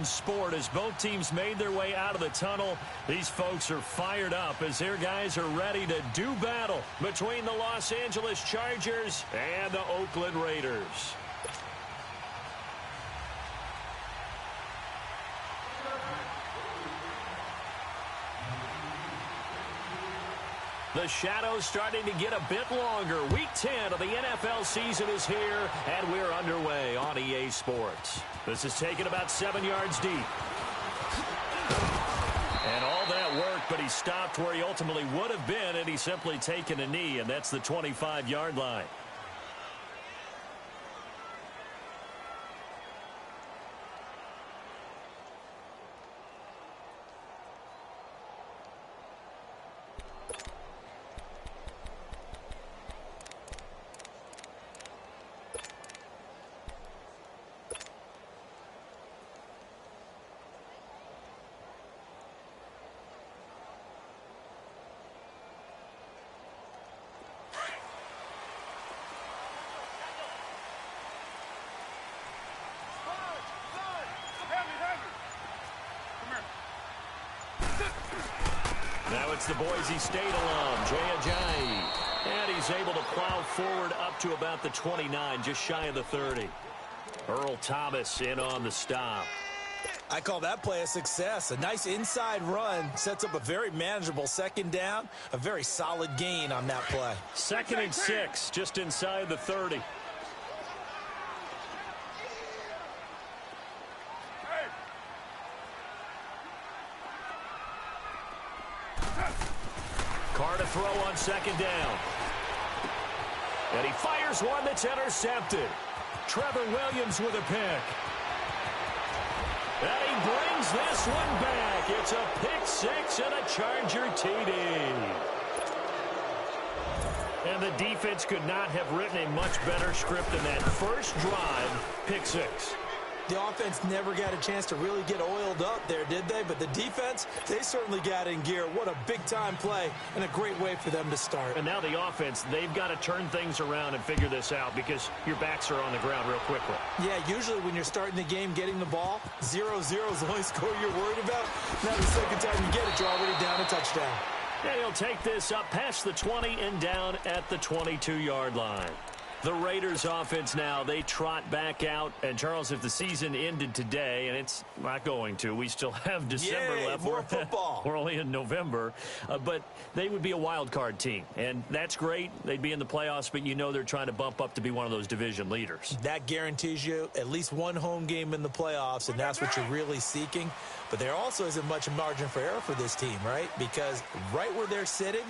sport as both teams made their way out of the tunnel. These folks are fired up as their guys are ready to do battle between the Los Angeles Chargers and the Oakland Raiders. The shadow's starting to get a bit longer. Week 10 of the NFL season is here, and we're underway on EA Sports. This is taken about 7 yards deep. And all that work, but he stopped where he ultimately would have been, and he's simply taken a knee, and that's the 25-yard line. Now it's the Boise State alum, Jay Ajayi. And he's able to plow forward up to about the 29, just shy of the 30. Earl Thomas in on the stop. I call that play a success. A nice inside run sets up a very manageable second down. A very solid gain on that play. 2nd and 6, just inside the 30. Carr to throw on 2nd down. And he fires one that's intercepted. Trevor Williams with a pick. And he brings this one back. It's a pick 6 and a Charger TD. And the defense could not have written a much better script than that first drive, pick 6. The offense never got a chance to really get oiled up there, did they? But the defense, they certainly got in gear. What a big-time play and a great way for them to start. And now the offense, they've got to turn things around and figure this out because your backs are on the ground real quickly. Yeah, usually when you're starting the game getting the ball, 0-0 is the only score you're worried about. Now the second time you get it, you're already down a touchdown. And he'll take this up past the 20 and down at the 22-yard line. The Raiders offense now, they trot back out. And, Charles, if the season ended today, and it's not going to, we still have December left. More football. We're only in November. But they would be a wild card team. And that's great. They'd be in the playoffs, but you know they're trying to bump up to be one of those division leaders. That guarantees you at least one home game in the playoffs, and that's what you're really seeking. But there also isn't much margin for error for this team, right? Because right where they're sitting,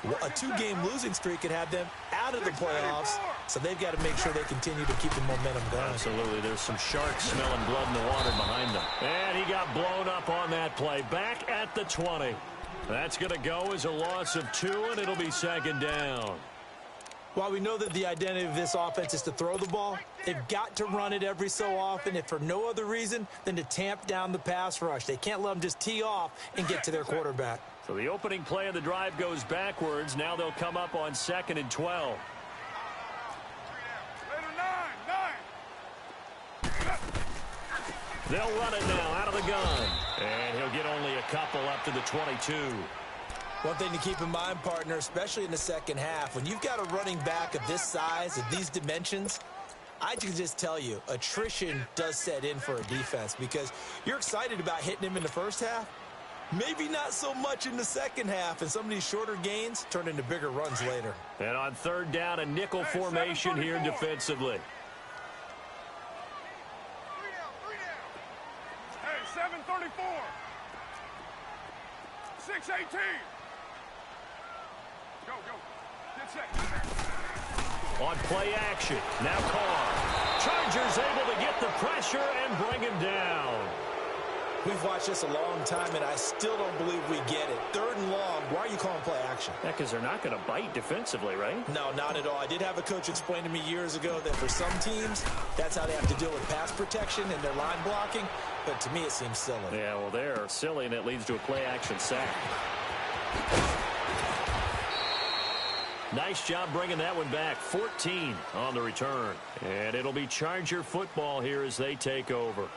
a 2-game losing streak could have them out of the playoffs, so they've got to make sure they continue to keep the momentum going. Absolutely. There's some sharks smelling blood in the water behind them. And he got blown up on that play. Back at the 20. That's going to go as a loss of 2, and it'll be 2nd down. While we know that the identity of this offense is to throw the ball, they've got to run it every so often, if for no other reason than to tamp down the pass rush. They can't let them just tee off and get to their quarterback. So the opening play of the drive goes backwards. Now they'll come up on 2nd and 12. They'll run it now out of the gun. And he'll get only a couple up to the 22. One thing to keep in mind, partner, especially in the second half, when you've got a running back of this size, of these dimensions, I can just tell you, attrition does set in for a defense because you're excited about hitting him in the first half. Maybe not so much in the second half, and some of these shorter gains turn into bigger runs later. And on 3rd down, a nickel formation here defensively. Hey, 734. 618. Go. Get set. On play action, now Carr. Chargers able to get the pressure and bring him down. We've watched this a long time, and I still don't believe we get it. 3rd and long, why are you calling play action? Yeah, because they're not going to bite defensively, right? No, not at all. I did have a coach explain to me years ago that for some teams, that's how they have to deal with pass protection and their line blocking. But to me, it seems silly. Yeah, well, they're silly, and it leads to a play action sack. Nice job bringing that one back. 14 on the return. And it'll be Charger football here as they take over.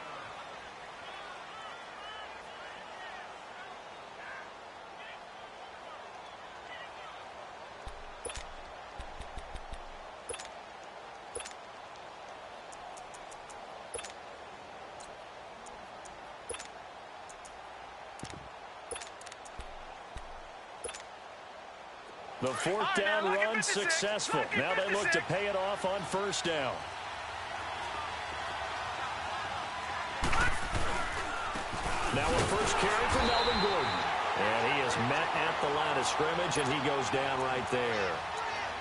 The fourth down run successful. Now they look to pay it off on first down. Now a first carry for Melvin Gordon. And he is met at the line of scrimmage, and he goes down right there.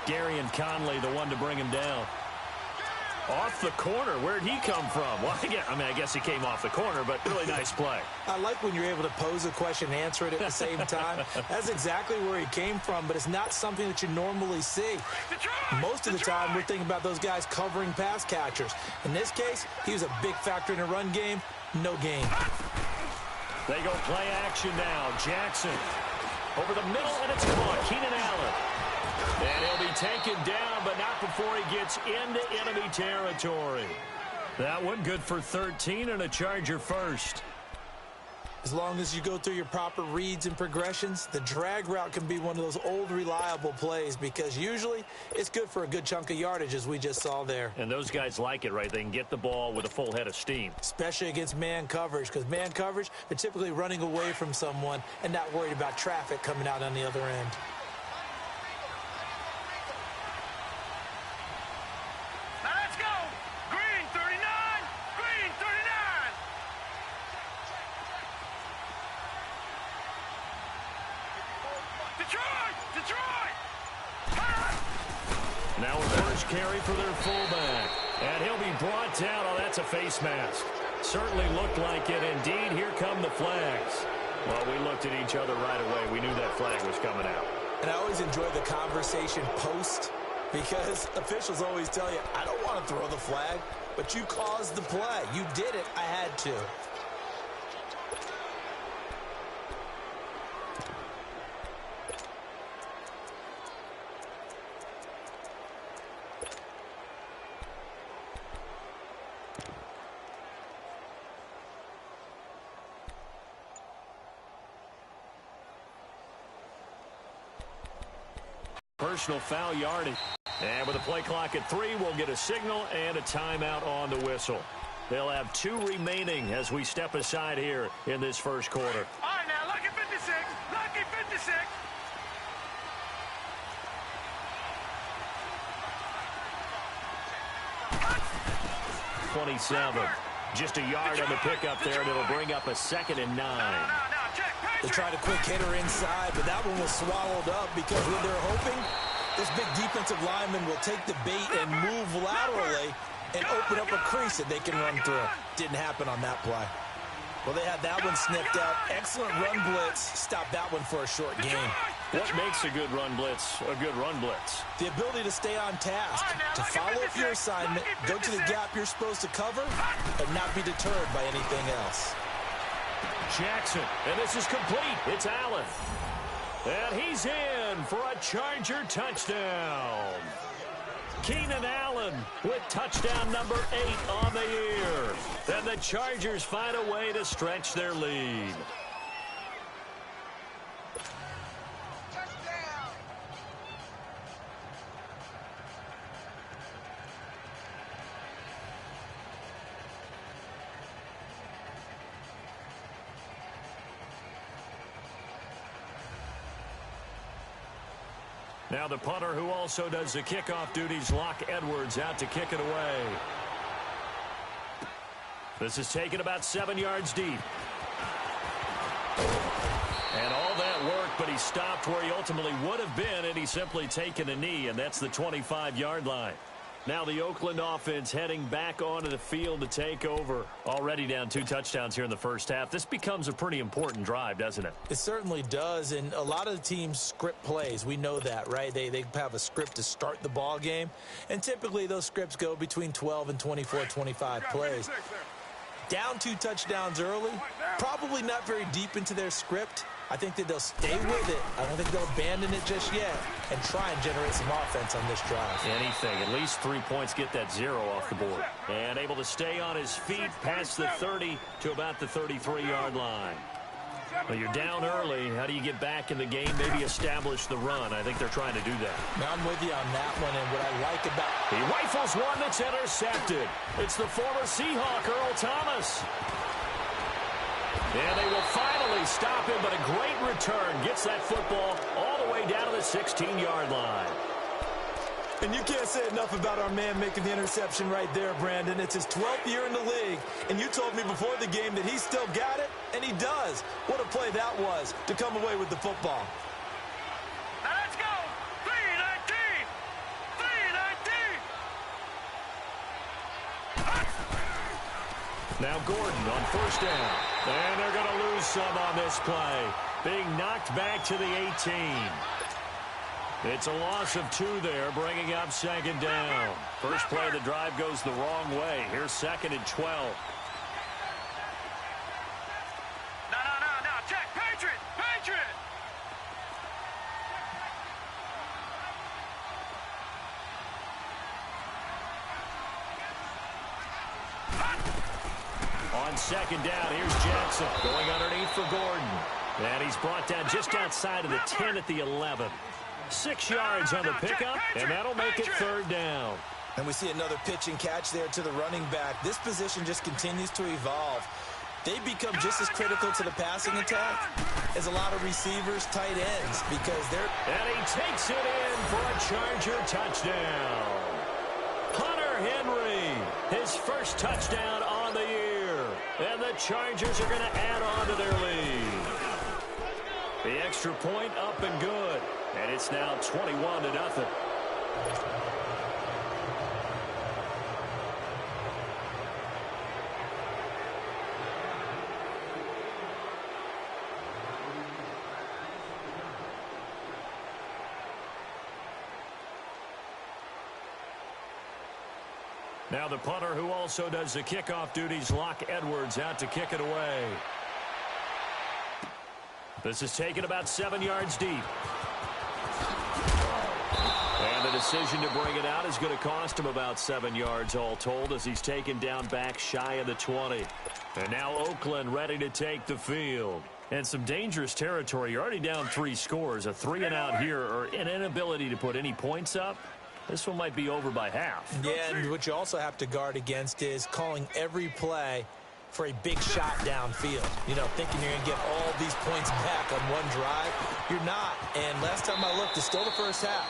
Gary and Conley, the one to bring him down. Off the corner. Where'd he come from? Well, I guess he came off the corner, but really nice play. I like when you're able to pose a question and answer it at the same time. That's exactly where he came from, but it's not something that you normally see. Most of the time, we're thinking about those guys covering pass catchers. In this case, he was a big factor in the run game. No gain. They go play action now. Jackson over the middle, and it's caught. Keenan Allen. And he'll be taken down, but not before he gets into enemy territory. That one good for 13 and a Charger first. As long as you go through your proper reads and progressions, the drag route can be one of those old reliable plays because usually it's good for a good chunk of yardage, as we just saw there. And those guys like it, right? They can get the ball with a full head of steam. Especially against man coverage, because man coverage, they're typically running away from someone and not worried about traffic coming out on the other end. Now a first carry for their fullback. And he'll be brought down. Oh, that's a face mask. Certainly looked like it. Indeed, here come the flags. Well, we looked at each other right away. We knew that flag was coming out. And I always enjoy the conversation post because officials always tell you, I don't want to throw the flag, but you caused the play. You did it. I had to. Personal foul yardage. And with a play clock at 3, we'll get a signal and a timeout on the whistle. They'll have 2 remaining as we step aside here in this first quarter. All right, now, lucky 56. Lucky 56. 27. Just a yard on the pickup there, and it'll bring up a 2nd and 9. They tried a quick hitter inside, but that one was swallowed up because when they're hoping this big defensive lineman will take the bait and move laterally and open up a crease that they can run through. Didn't happen on that play. Well, they had that one snipped out. Excellent run blitz. Stopped that one for a short gain. What makes a good run blitz a good run blitz? The ability to stay on task, to follow up your assignment, go to the gap you're supposed to cover, and not be deterred by anything else. Jackson, and this is complete. It's Allen. And he's in for a Charger touchdown. Keenan Allen with touchdown number 8 on the year. And the Chargers find a way to stretch their lead. Now the punter who also does the kickoff duties, Locke Edwards, out to kick it away. This is taken about 7 yards deep. And all that work, but he stopped where he ultimately would have been, and he's simply taken a knee, and that's the 25-yard line. Now the Oakland offense heading back onto the field to take over. Already down 2 touchdowns here in the first half. This becomes a pretty important drive, doesn't it? It certainly does, and a lot of the teams script plays. We know that, right? They have a script to start the ball game, and typically those scripts go between 12 and 24, 25 plays. Down 2 touchdowns early, probably not very deep into their script. I think that they'll stay with it. I don't think they'll abandon it just yet and try and generate some offense on this drive. Anything. At least 3 points get that 0 off the board. And able to stay on his feet past the 30 to about the 33-yard line. Well, you're down early. How do you get back in the game? Maybe establish the run. I think they're trying to do that. Now, I'm with you on that one, and what I like about... He rifles one that's intercepted. It's the former Seahawk, Earl Thomas. And they will finally narrowly stop him, but a great return. Gets that football all the way down to the 16-yard line. And you can't say enough about our man making the interception right there, Brandon. It's his 12th year in the league, and you told me before the game that he still got it, and he does. What a play that was to come away with the football. Now let's go. 3-19. 3-19. Now Gordon on first down. And they're going to lose some on this play. Being knocked back to the 18. It's a loss of 2 there, bringing up second down. First play of the drive goes the wrong way. Here's second and 12. No. Check. Patriot. On second down, here's Jackson going underneath for Gordon. And he's brought down just outside of the 10 at the 11. 6 yards on the pickup, and that'll make it third down. And we see another pitch and catch there to the running back. This position just continues to evolve. They become just as critical to the passing attack as a lot of receivers, tight ends, because they're... And he takes it in for a Charger touchdown. Hunter Henry, his first touchdown on the year. And the Chargers are going to add on to their lead. The extra point up and good. And it's now 21-0. Now the punter who also does the kickoff duties, Locke Edwards, out to kick it away. This is taken about 7 yards deep. And the decision to bring it out is going to cost him about 7 yards all told as he's taken down back shy of the 20. And now Oakland ready to take the field. And some dangerous territory. You're already down 3 scores. A 3-and-out here or an inability to put any points up. This one might be over by half. Yeah, and what you also have to guard against is calling every play for a big shot downfield. You know, thinking you're going to get all these points back on one drive. You're not. And last time I looked, it's still the first half.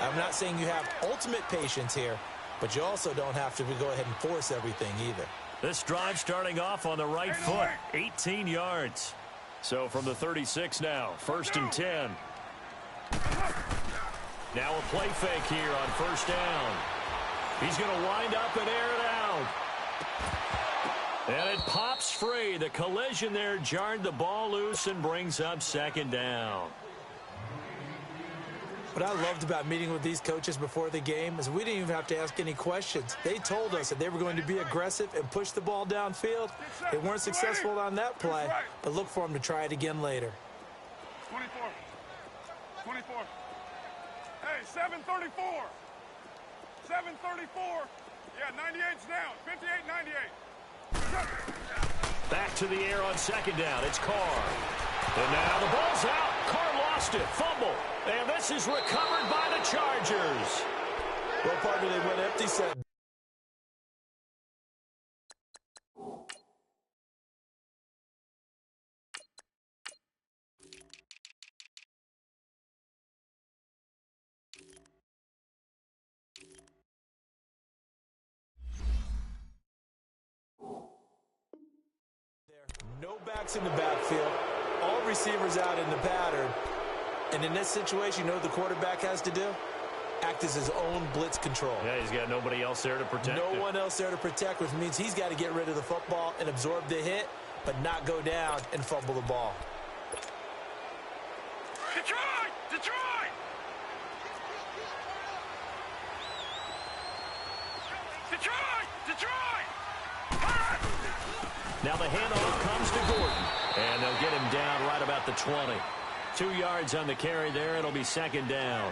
I'm not saying you have ultimate patience here, but you also don't have to go ahead and force everything either. This drive starting off on the right foot, 18 yards. So from the 36 now, 1st and 10. Now a play fake here on first down. He's going to wind up and air it out. And it pops free. The collision there jarred the ball loose and brings up second down. What I loved about meeting with these coaches before the game is we didn't even have to ask any questions. They told us that they were going to be aggressive and push the ball downfield. They weren't successful on that play, but look for them to try it again later. 24. Hey, 734. 734. Yeah, 98's down. 58, 98. Back to the air on second down. It's Carr. And now the ball's out. Carr lost it. Fumble. And this is recovered by the Chargers. Well, partner, they went empty set. No backs in the backfield. All receivers out in the pattern. And in this situation, you know what the quarterback has to do? Act as his own blitz control. Yeah, he's got nobody else there to protect him. No one else there to protect, which means he's got to get rid of the football and absorb the hit, but not go down and fumble the ball. Detroit! Detroit! Detroit! Detroit! Now the handoff comes to Gordon. And they'll get him down right about the 20. 2 yards on the carry there. It'll be second down.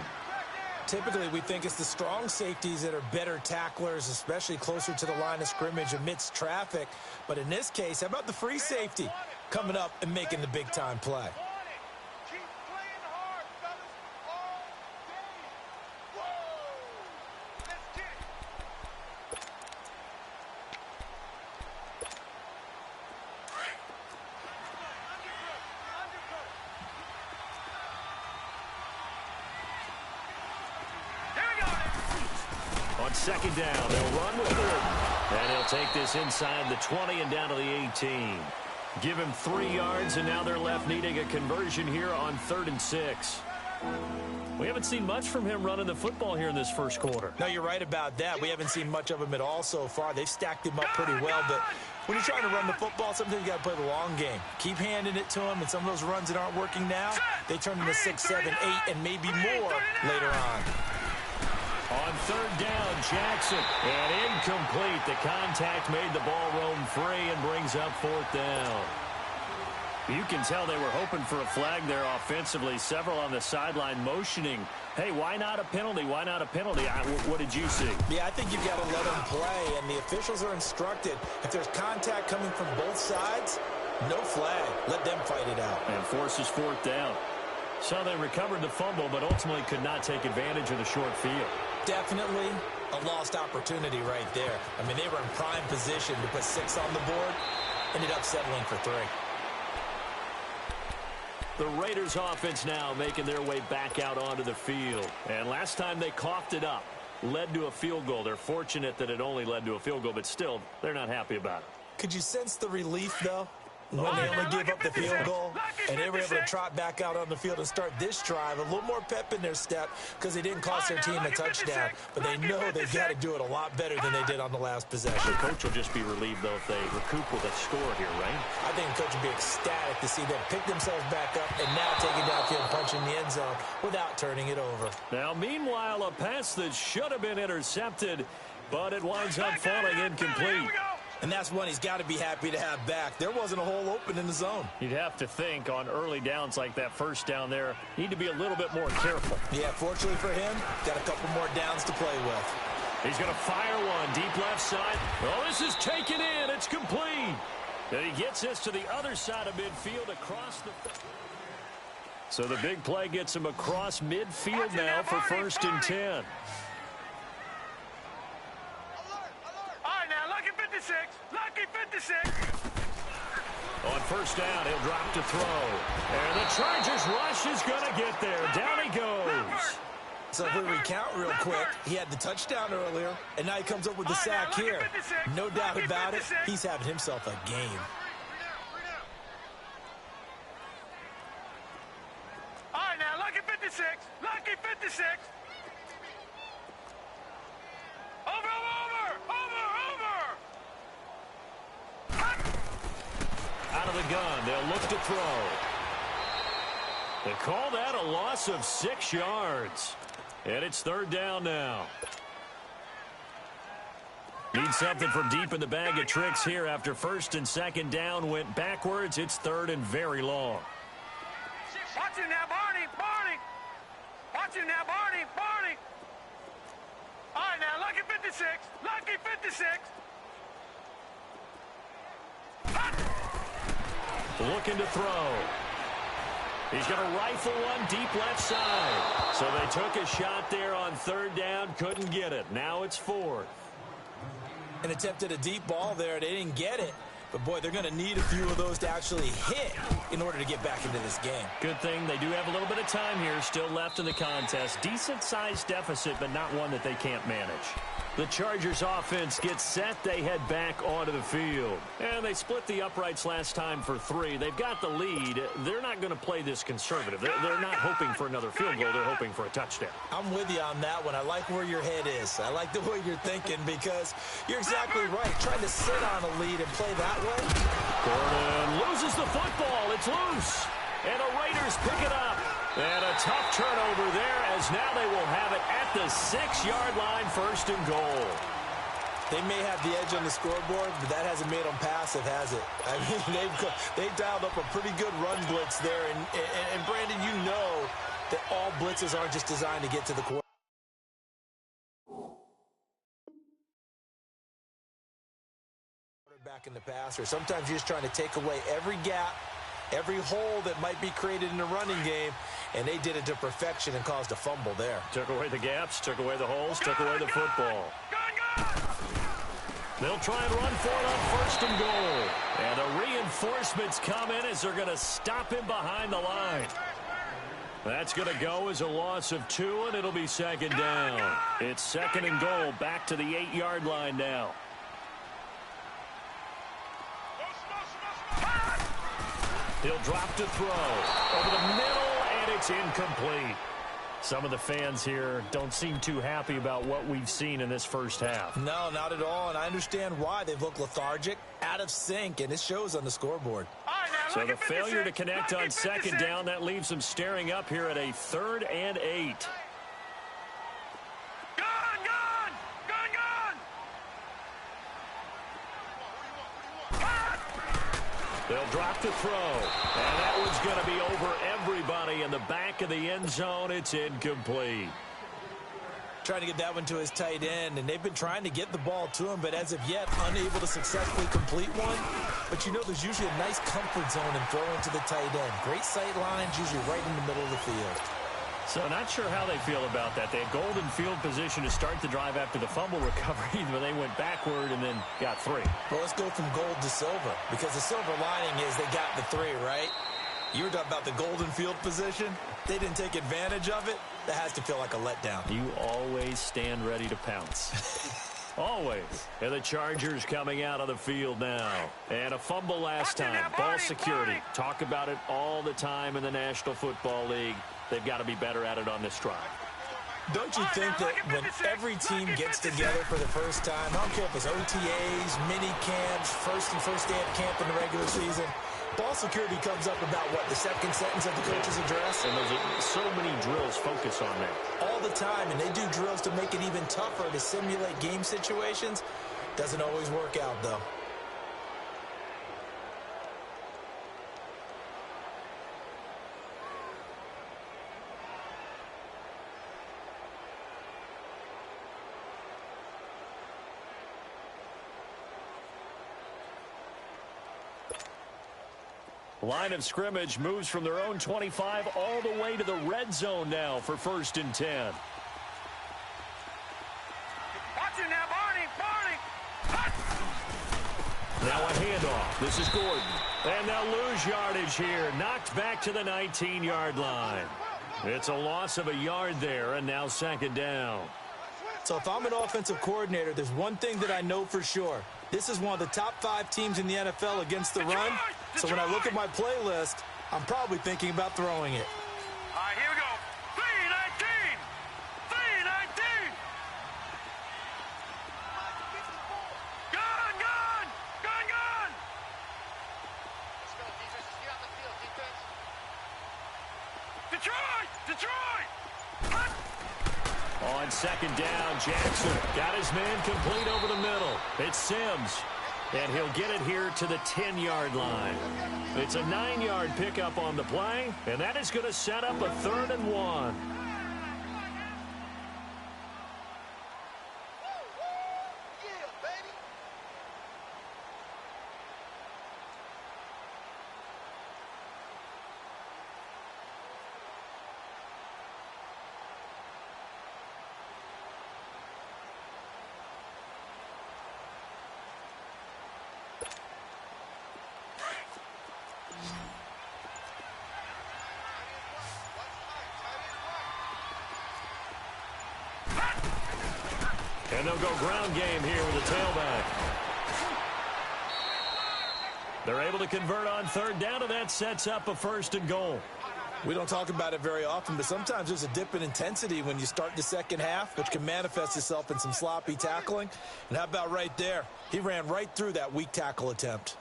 Typically, we think it's the strong safeties that are better tacklers, especially closer to the line of scrimmage amidst traffic. But in this case, how about the free safety coming up and making the big-time play? Keep playing hard, fellas, all day. Whoa! Let's get it. On second down, they'll run with Gordon. And he'll take this inside the 20 and down to the 18. Give him 3 yards, and now they're left needing a conversion here on 3rd and 6. We haven't seen much from him running the football here in this first quarter. No, you're right about that. We haven't seen much of him at all so far. They've stacked him up pretty well, but when you're trying to run the football, sometimes you got to play the long game. Keep handing it to him, and some of those runs that aren't working now, they turn into 6, 7, 8, and maybe more later on. On 3rd down, Jackson, and incomplete. The contact made the ball roam free and brings up 4th down. You can tell they were hoping for a flag there offensively. Several on the sideline motioning, hey, why not a penalty? Why not a penalty? What did you see? Yeah, I think you've got to let them play, and the officials are instructed. If there's contact coming from both sides, no flag. Let them fight it out. And forces 4th down. So they recovered the fumble, but ultimately could not take advantage of the short field. Definitely a lost opportunity right there. I mean, they were in prime position to put 6 on the board. Ended up settling for 3. The Raiders offense now making their way back out onto the field. And last time they coughed it up, led to a field goal. They're fortunate that it only led to a field goal, but still, they're not happy about it. Could you sense the relief, though? When they only gave up the field goal, and they were able to trot back out on the field and start this drive. A little more pep in their step because they didn't cost their team a touchdown. But they know they've got to do it a lot better than they did on the last possession. The coach will just be relieved, though, if they recoup with a score here, right? I think the coach will be ecstatic to see them pick themselves back up and now take it downfield and punch in the end zone without turning it over. Now, meanwhile, a pass that should have been intercepted, but it winds up falling incomplete. And that's one he's got to be happy to have back. There wasn't a hole open in the zone. You'd have to think on early downs like that first down there, need to be a little bit more careful. Yeah, fortunately for him, got a couple more downs to play with. He's going to fire one deep left side. Oh, this is taken in. It's complete. And he gets this to the other side of midfield across the... So the big play gets him across midfield now for 1st and 10. Lucky 56. On 1st down, he'll drop to throw. And the Chargers rush is going to get there. Down he goes. So if we recount real quick, he had the touchdown earlier, and now he comes up with the sack here. No doubt about it, he's having himself a game. All right, now, lucky 56. Lucky 56. Over. Out of the gun, they'll look to throw. They call that a loss of 6 yards. And it's 3rd down now. Need something from deep in the bag of tricks here after 1st and 2nd down went backwards. It's 3rd and very long. Watch it now, Barney. Watch it now, Barney. All right, now, lucky 56. Lucky 56. Looking to throw. He's going to rifle one deep left side. So they took a shot there on 3rd down, couldn't get it. Now it's 4th. And attempted a deep ball there. They didn't get it. But, boy, they're going to need a few of those to actually hit in order to get back into this game. Good thing they do have a little bit of time here still left in the contest. Decent-sized deficit, but not one that they can't manage. The Chargers offense gets set. They head back onto the field. And they split the uprights last time for 3. They've got the lead. They're not going to play this conservative. They're not hoping for another field goal. They're hoping for a touchdown. I'm with you on that one. I like where your head is. I like the way you're thinking because you're exactly right. Trying to sit on a lead and play that way. Gordon loses the football. It's loose. And the Raiders pick it up. And a tough turnover there as now they will have it at the 6-yard line, 1st and goal. They may have the edge on the scoreboard, but that hasn't made them passive, has it? I mean, they've dialed up a pretty good run blitz there. And Brandon, you know that all blitzes aren't just designed to get to the quarterback. Back in the passer. Sometimes you're just trying to take away every gap, every hole that might be created in the running game, and they did it to perfection and caused a fumble there. Took away the gaps, took away the holes, took away the football. They'll try and run for it on 1st and goal. And the reinforcements come in as they're going to stop him behind the line. That's going to go as a loss of 2, and it'll be second down. It's second and goal, back to the 8-yard line now. He'll drop to throw. Over the middle, and it's incomplete. Some of the fans here don't seem too happy about what we've seen in this first half. No, not at all, and I understand why. They've looked lethargic, out of sync, and it shows on the scoreboard. So the failure to connect on second down, that leaves them staring up here at a 3rd and 8. They'll drop to throw, and that one's going to be over everybody in the back of the end zone. It's incomplete. Trying to get that one to his tight end, and they've been trying to get the ball to him, but as of yet, unable to successfully complete one. But you know there's usually a nice comfort zone in throwing to the tight end. Great sight lines, usually right in the middle of the field. So not sure how they feel about that. They had golden field position to start the drive after the fumble recovery, but they went backward and then got 3. Well, let's go from gold to silver, because the silver lining is they got the 3, right? You were talking about the golden field position. They didn't take advantage of it. That has to feel like a letdown. You always stand ready to pounce. Always. And the Chargers coming out of the field now. And a fumble last time. Ball security. Talk about it all the time in the National Football League. They've got to be better at it on this drive. Don't you think that when every team gets together for the first time, I don't care if it's OTAs, mini camps, first day of camp in the regular season, ball security comes up about, what, the second sentence of the coach's address? And there's so many drills focus on that. All the time, and they do drills to make it even tougher to simulate game situations. Doesn't always work out, though. Line of scrimmage moves from their own 25 all the way to the red zone now for 1st and 10. Watch it now, Barney. Now a handoff. This is Gordon. And they'll lose yardage here. Knocked back to the 19-yard line. It's a loss of a yard there, and now second down. So if I'm an offensive coordinator, there's one thing that I know for sure. This is one of the top 5 teams in the NFL against the run. So when I look at my playlist, I'm probably thinking about throwing it. All right, here we go. 319. 319. Gun, gun. Gun, gun. Let's go, defense. Just get out the field, defense. Detroit. Detroit. On second down, Jackson got his man complete over the middle. It's Sims, and he'll get it here to the 10-yard line. It's a 9-yard pickup on the play, and that is going to set up a 3rd and 1. And they'll go ground game here with the tailback. They're able to convert on 3rd down, and that sets up a 1st and goal. We don't talk about it very often, but sometimes there's a dip in intensity when you start the second half, which can manifest itself in some sloppy tackling. And how about right there? He ran right through that weak tackle attempt.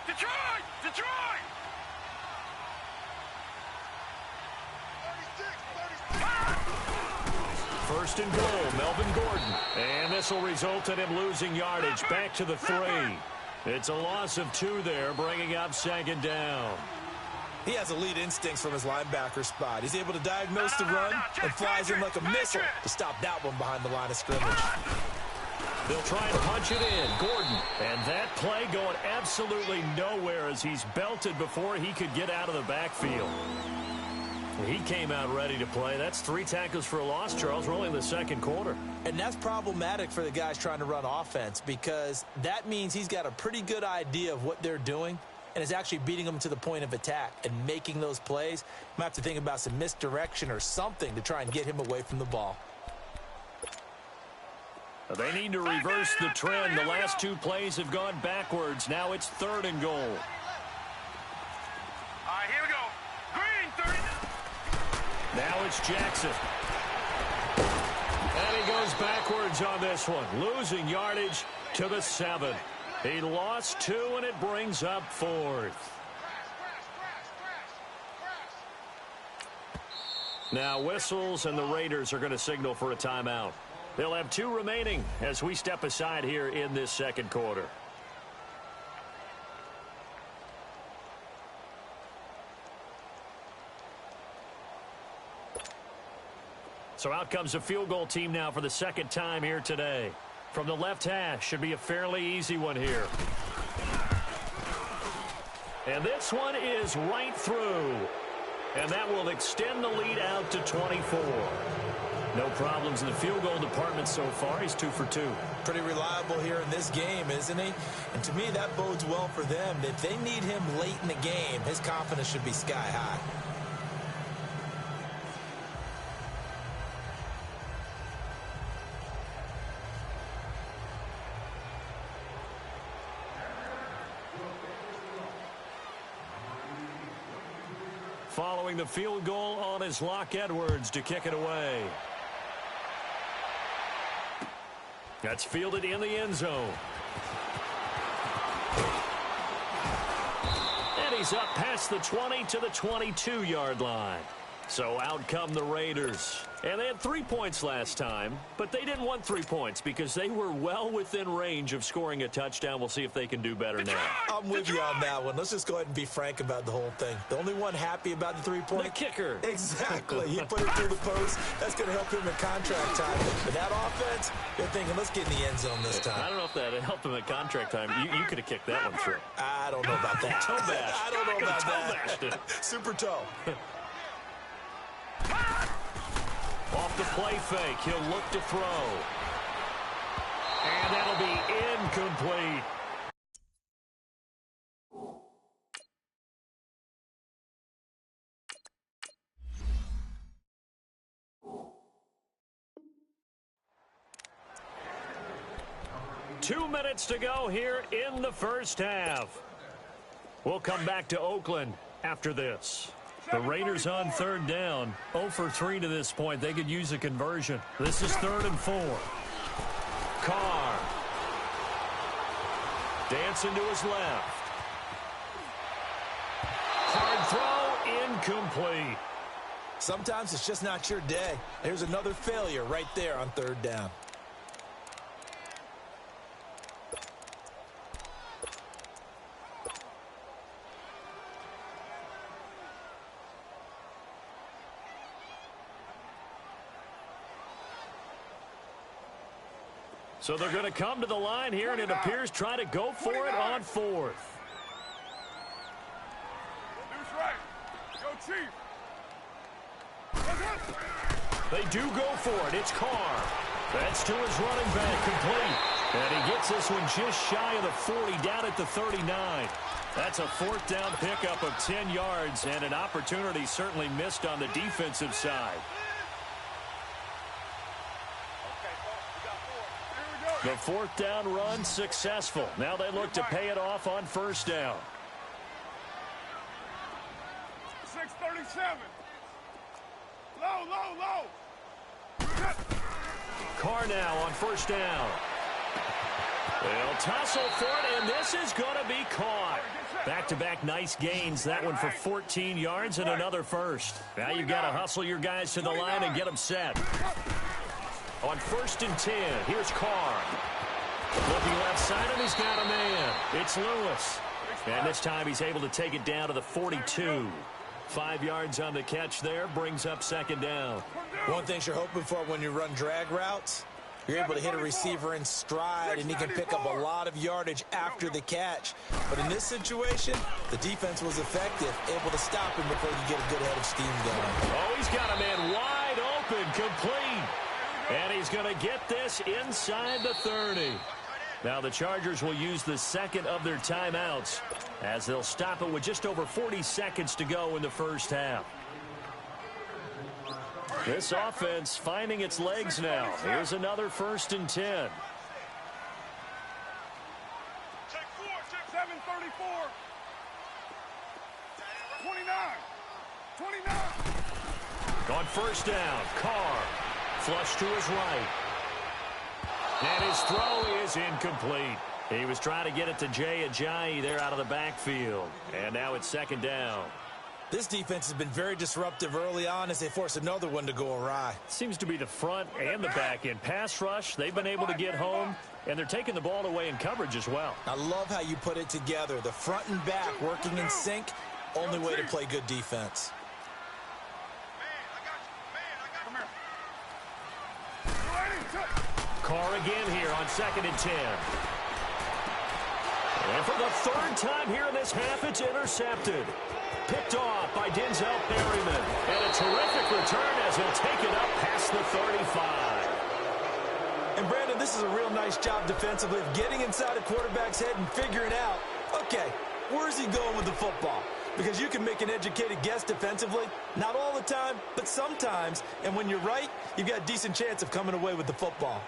Detroit! Detroit! 1st and goal, Melvin Gordon. And this will result in him losing yardage back to the 3. It's a loss of 2 there, bringing up second down. He has elite instincts from his linebacker spot. He's able to diagnose the run and flies in like a missile to stop that one behind the line of scrimmage. They'll try and punch it in. Gordon. And that play going absolutely nowhere as he's belted before he could get out of the backfield. He came out ready to play. That's 3 tackles for a loss, Charles. We're only in the second quarter. And that's problematic for the guys trying to run offense because that means he's got a pretty good idea of what they're doing and is actually beating them to the point of attack and making those plays. Might have to think about some misdirection or something to try and get him away from the ball. They need to reverse the trend. The last 2 plays have gone backwards. Now it's 3rd and goal. All right, here we go. Green, 30. Now it's Jackson. And he goes backwards on this one, losing yardage to the 7. He lost 2, and it brings up 4th. Now whistles, and the Raiders are going to signal for a timeout. They'll have 2 remaining as we step aside here in this second quarter. So out comes a field goal team now for the second time here today. From the left hash, should be a fairly easy one here. And this one is right through. And that will extend the lead out to 24. No problems in the field goal department so far. He's 2 for 2. Pretty reliable here in this game, isn't he? And to me, that bodes well for them. If they need him late in the game, his confidence should be sky high. Following the field goal on is Locke Edwards to kick it away. That's fielded in the end zone. And he's up past the 20 to the 22-yard line. So out come the Raiders. And they had 3 points last time, but they didn't want 3 points because they were well within range of scoring a touchdown. We'll see if they can do better now. I'm with you on that one. Let's just go ahead and be frank about the whole thing. The only one happy about the 3-point. The kicker. Exactly. He put it through the post. That's going to help him in contract time. But that offense, they're thinking, let's get in the end zone this time. I don't know if that helped him at contract time. You could have kicked that one through. I don't know about that. Toe bash. I don't know about toe that. Super toe. Off the play fake, he'll look to throw. And that'll be incomplete. Two minutes to go here in the first half. We'll come back to Oakland after this. The Raiders on 3rd down. 0 for 3 to this point. They could use a conversion. This is 3rd and 4. Carr. Dancing to his left. Hard throw, incomplete. Sometimes it's just not your day. Here's another failure right there on 3rd down. So they're going to come to the line here, and it appears try to go for it on 4th. That's right. Go, Chief. They do go for it. It's Carr. That's to his running back, complete. And he gets this one just shy of the 40, down at the 39. That's a 4th down pickup of 10 yards, and an opportunity certainly missed on the defensive side. The 4th down run successful. Now they look to pay it off on 1st down. 637. Low. Carr now on 1st down. They'll tussle for it, and this is going to be caught. Back-to-back nice gains. That one for 14 yards and another first. Now you've got to hustle your guys to the line and get them set. On 1st and 10, here's Carr. Looking left side, and he's got a man. It's Lewis. And this time he's able to take it down to the 42. 5 yards on the catch there, brings up 2nd down. One thing you're hoping for when you run drag routes, You're able to hit a receiver in stride, and he can pick up a lot of yardage after the catch. But in this situation, the defense was effective, able to stop him before he get a good head of steam going. Oh, he's got a man wide open, complete. And he's going to get this inside the 30. Now the Chargers will use the second of their timeouts as they'll stop it with just over 40 seconds to go in the first half. This offense finding its legs now. Here's another 1st and 10. Check 734. 29. On 1st down, Carr. Flush to his right. And his throw is incomplete. He was trying to get it to Jay Ajayi there out of the backfield. And now it's 2nd down. This defense has been very disruptive early on as they force another one to go awry. Seems to be the front and the back end. Pass rush, they've been able to get home, and they're taking the ball away in coverage as well. I love how you put it together. The front and back working in sync, only way to play good defense. Carr again here on 2nd and 10. And for the 3rd time here in this half, it's intercepted. Picked off by Denzel Perryman. And a terrific return as he'll take it up past the 35. And Brandon, this is a real nice job defensively of getting inside a quarterback's head and figuring out, okay, where's he going with the football? Because you can make an educated guess defensively, not all the time, but sometimes. And when you're right, you've got a decent chance of coming away with the football.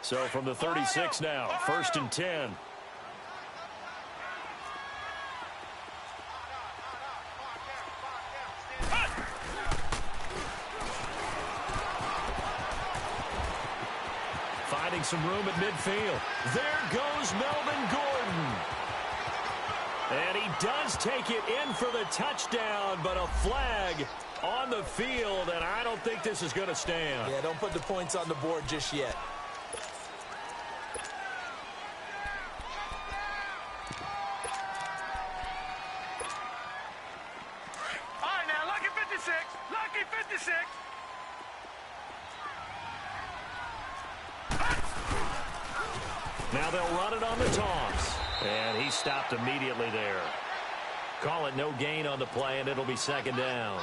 So from the 36 now, 1st and 10. Finding some room at midfield. There goes Melvin Gordon. And he does take it in for the touchdown, but a flag on the field, and I don't think this is going to stand. Yeah, don't put the points on the board just yet. Lucky 56. Now they'll run it on the toss. And he stopped immediately there. Call it no gain on the play, and it'll be 2nd down.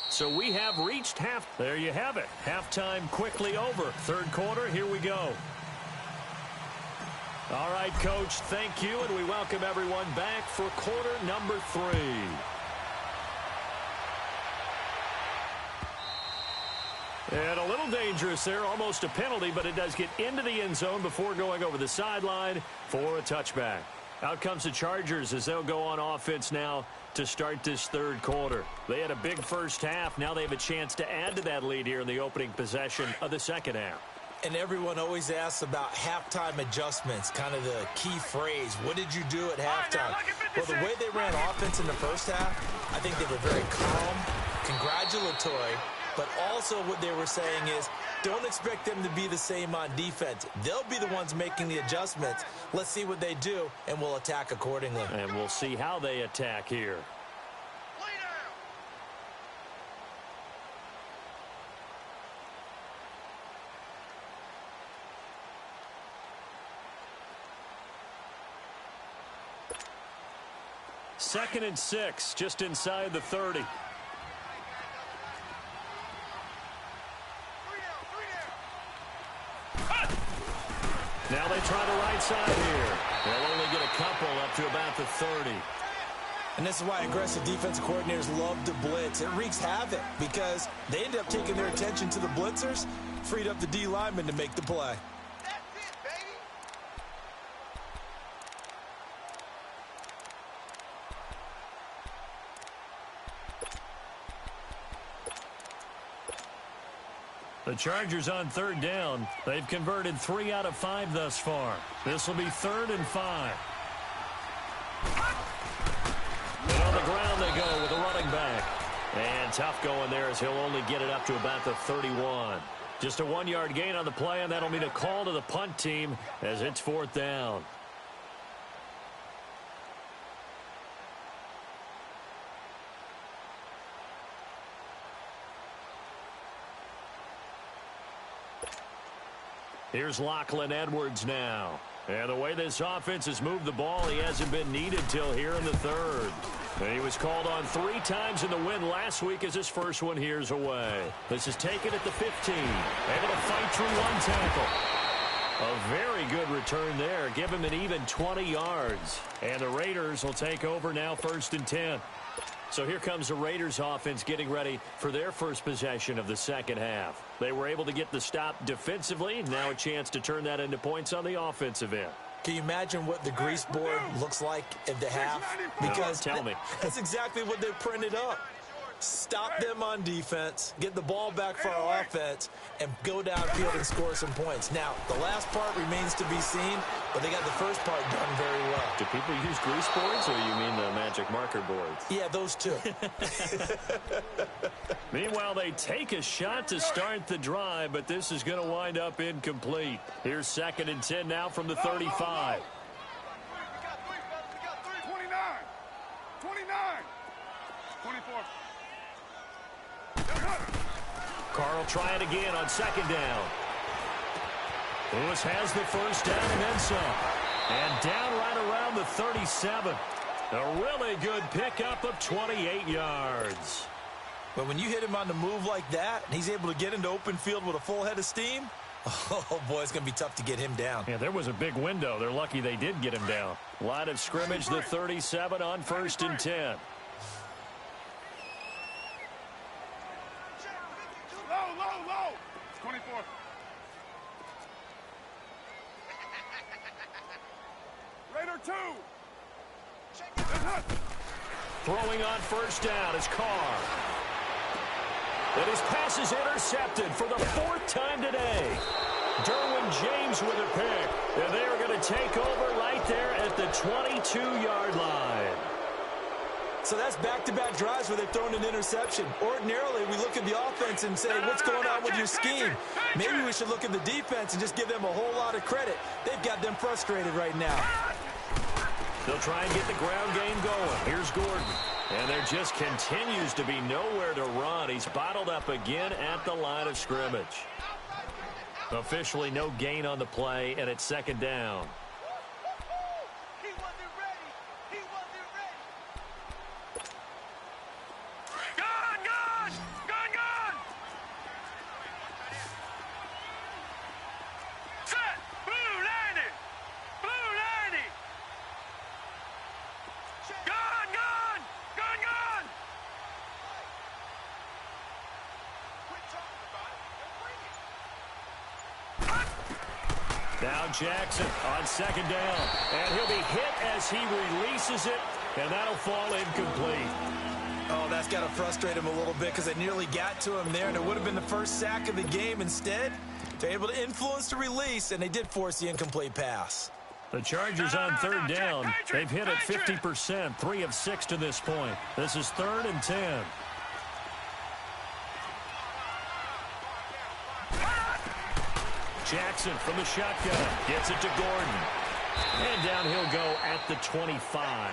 So we have reached half. There you have it. Halftime quickly over. 3rd quarter, here we go. All right, Coach, thank you, and we welcome everyone back for quarter number 3. And a little dangerous there, almost a penalty, but it does get into the end zone before going over the sideline for a touchback. Out comes the Chargers as they'll go on offense now to start this 3rd quarter. They had a big first half. Now they have a chance to add to that lead here in the opening possession of the 2nd half. And everyone always asks about halftime adjustments, kind of the key phrase. What did you do at halftime? Well, the way they ran offense in the first half, I think they were very calm, congratulatory, but also what they were saying is don't expect them to be the same on defense. They'll be the ones making the adjustments. Let's see what they do, and we'll attack accordingly. And we'll see how they attack here. Second and 6, just inside the 30. Now they try the right side here. They'll only get a couple up to about the 30. And this is why aggressive defensive coordinators love to blitz. It wreaks havoc because they end up taking their attention to the blitzers, freed up the D lineman to make the play. The Chargers on 3rd down. They've converted 3 out of 5 thus far. This will be 3rd and 5. And on the ground they go with a running back. And tough going there as he'll only get it up to about the 31. Just a 1-yard gain on the play, and that'll mean a call to the punt team as it's 4th down. Here's Lachlan Edwards now. And the way this offense has moved the ball, he hasn't been needed till here in the 3rd. And he was called on 3 times in the win last week as his first one here's away. This is taken at the 15. Able to fight through 1 tackle. A very good return there. Give him an even 20 yards. And the Raiders will take over now 1st and 10. So here comes the Raiders offense getting ready for their first possession of the second half. They were able to get the stop defensively. Now a chance to turn that into points on the offensive end. Can you imagine what the grease board looks like at the half? Because tell me. That's exactly what they printed up. Stop them on defense, get the ball back for our offense, and go downfield and score some points. Now, the last part remains to be seen, but they got the first part done very well. Do people use grease boards, or you mean the magic marker boards? Yeah, those two. Meanwhile, they take a shot to start the drive, but this is going to wind up incomplete. Here's 2nd and 10 now from the 35. 29. 24. Carl try it again on 2nd down. Lewis has the first down and then some. And down right around the 37. A really good pickup of 28 yards. But when you hit him on the move like that, and he's able to get into open field with a full head of steam, oh, boy, it's going to be tough to get him down. Yeah, there was a big window. They're lucky they did get him down. Line of scrimmage, the 37 on 1st and 10. Low. 24. Raider 2. Throwing on 1st down is Carr. And his pass is intercepted for the 4th time today. Derwin James with a pick. And they are going to take over right there at the 22-yard line. So that's back-to-back drives where they've thrown an interception. Ordinarily, we look at the offense and say, what's going on with your scheme? Maybe we should look at the defense and just give them a whole lot of credit. They've got them frustrated right now. They'll try and get the ground game going. Here's Gordon. And there just continues to be nowhere to run. He's bottled up again at the line of scrimmage. Officially no gain on the play, and it's 2nd down. Now Jackson on 2nd down. And he'll be hit as he releases it, and that'll fall incomplete. Oh, that's got to frustrate him a little bit because they nearly got to him there, and it would have been the first sack of the game. Instead, they're able to influence the release, and they did force the incomplete pass. The Chargers on 3rd down. They've hit it 50%, 3 of 6 to this point. This is 3rd and 10. Jackson from the shotgun. Gets it to Gordon. And down he'll go at the 25.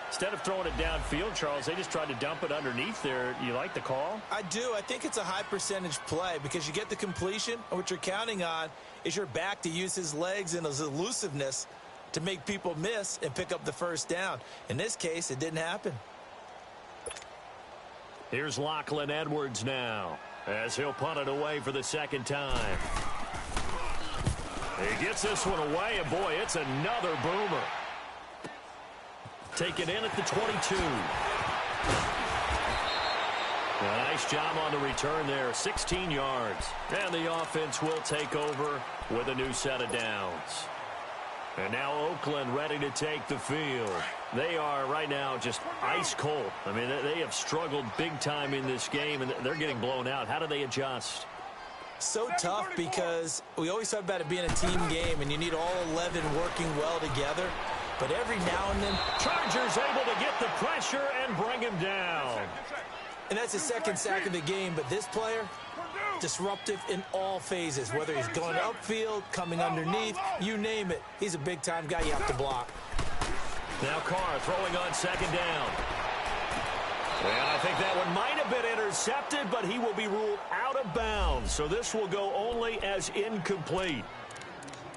Instead of throwing it downfield, Charles, they just tried to dump it underneath there. You like the call? I do. I think it's a high percentage play because you get the completion, and what you're counting on is your back to use his legs and his elusiveness to make people miss and pick up the first down. In this case, it didn't happen. Here's Lachlan Edwards now as he'll punt it away for the 2nd time. He gets this one away, and boy, it's another boomer. Taken in at the 22. A nice job on the return there, 16 yards. And the offense will take over with a new set of downs. And now Oakland ready to take the field. They are right now just ice cold. I mean, they have struggled big time in this game, and they're getting blown out. How do they adjust? So tough because we always talk about it being a team game, and you need all 11 working well together. But every now and then, Chargers able to get the pressure and bring him down. And that's his 2nd sack of the game, but this player, Disruptive in all phases, whether he's going upfield, coming underneath, you name it. He's a big-time guy you have to block. Now Carr throwing on second down. And I think that one might have been intercepted, but he will be ruled out of bounds. So this will go only as incomplete.